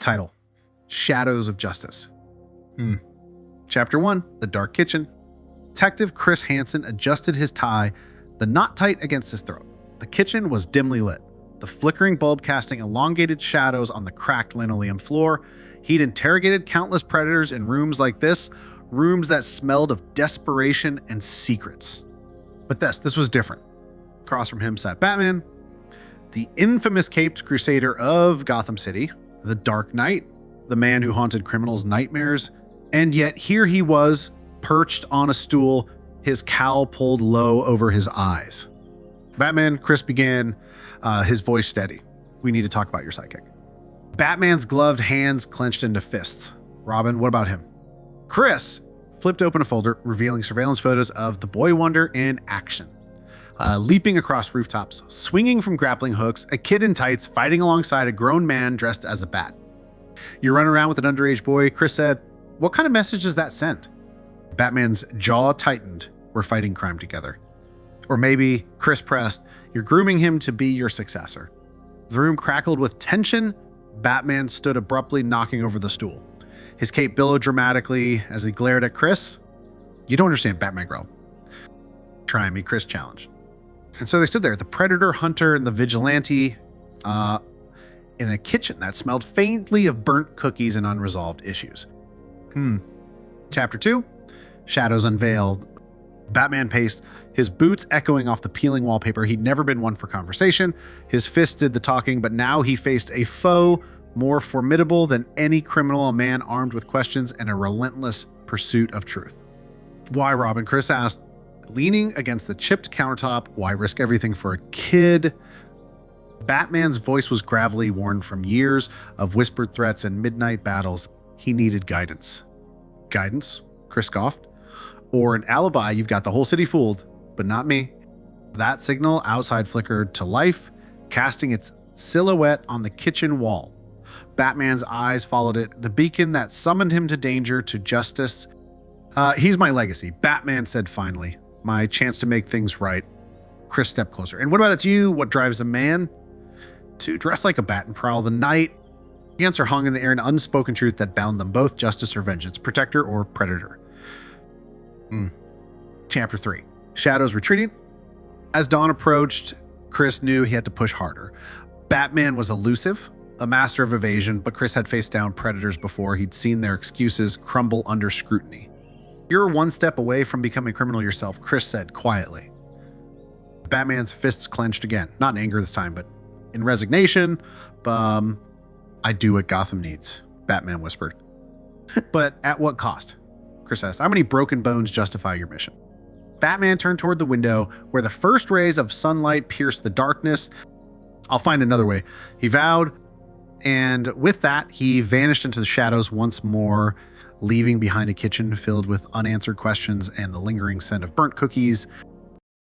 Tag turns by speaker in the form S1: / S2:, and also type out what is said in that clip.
S1: Title: Shadows of Justice. Chapter 1: The Dark Kitchen. Detective Chris Hansen adjusted his tie, the knot tight against his throat. The kitchen was dimly lit, the flickering bulb casting elongated shadows on the cracked linoleum floor. He'd interrogated countless predators in rooms like this, rooms that smelled of desperation and secrets. But this was different. Across from him sat Batman, the infamous caped crusader of Gotham City, the Dark Knight, the man who haunted criminals' nightmares, and yet here he was, perched on a stool, his cowl pulled low over his eyes. Batman, Chris began, his voice steady. We need to talk about your sidekick. Batman's gloved hands clenched into fists. Robin, what about him? Chris flipped open a folder, revealing surveillance photos of the Boy Wonder in action. Leaping across rooftops, swinging from grappling hooks, a kid in tights fighting alongside a grown man dressed as a bat. You run around with an underage boy, Chris said. What kind of message does that send? Batman's jaw tightened. We're fighting crime together. Or maybe, Chris pressed, you're grooming him to be your successor. The room crackled with tension. Batman stood abruptly, knocking over the stool. His cape billowed dramatically as he glared at Chris. You don't understand, Batman growled. Try me, Chris challenged. And so they stood there, the predator, hunter, and the vigilante, in a kitchen that smelled faintly of burnt cookies and unresolved issues. Chapter 2, Shadows Unveiled. Batman paced, his boots echoing off the peeling wallpaper. He'd never been one for conversation. His fists did the talking, but now he faced a foe more formidable than any criminal, a man armed with questions and a relentless pursuit of truth. Why, Robin? Chris asked, leaning against the chipped countertop. Why risk everything for a kid? Batman's voice was gravelly, worn from years of whispered threats and midnight battles. He needed guidance. Guidance? Chris scoffed. Or an alibi. You've got the whole city fooled, but not me. That signal outside flickered to life, casting its silhouette on the kitchen wall. Batman's eyes followed it, the beacon that summoned him to danger, to justice. He's my legacy, Batman said finally. My chance to make things right. Chris stepped closer. And what about it to you? What drives a man? To dress like a bat and prowl the night. The answer hung in the air, an unspoken truth that bound them both, justice or vengeance, protector or predator. Chapter 3, Shadows Retreating. As dawn approached, Chris knew he had to push harder. Batman was elusive, a master of evasion, but Chris had faced down predators before. He'd seen their excuses crumble under scrutiny. You're one step away from becoming a criminal yourself, Chris said quietly. Batman's fists clenched again, not in anger this time, but in resignation. I do what Gotham needs, Batman whispered. But at what cost? Chris asked. How many broken bones justify your mission? Batman turned toward the window where the first rays of sunlight pierced the darkness. I'll find another way, he vowed. And with that, he vanished into the shadows once more, leaving behind a kitchen filled with unanswered questions and the lingering scent of burnt cookies.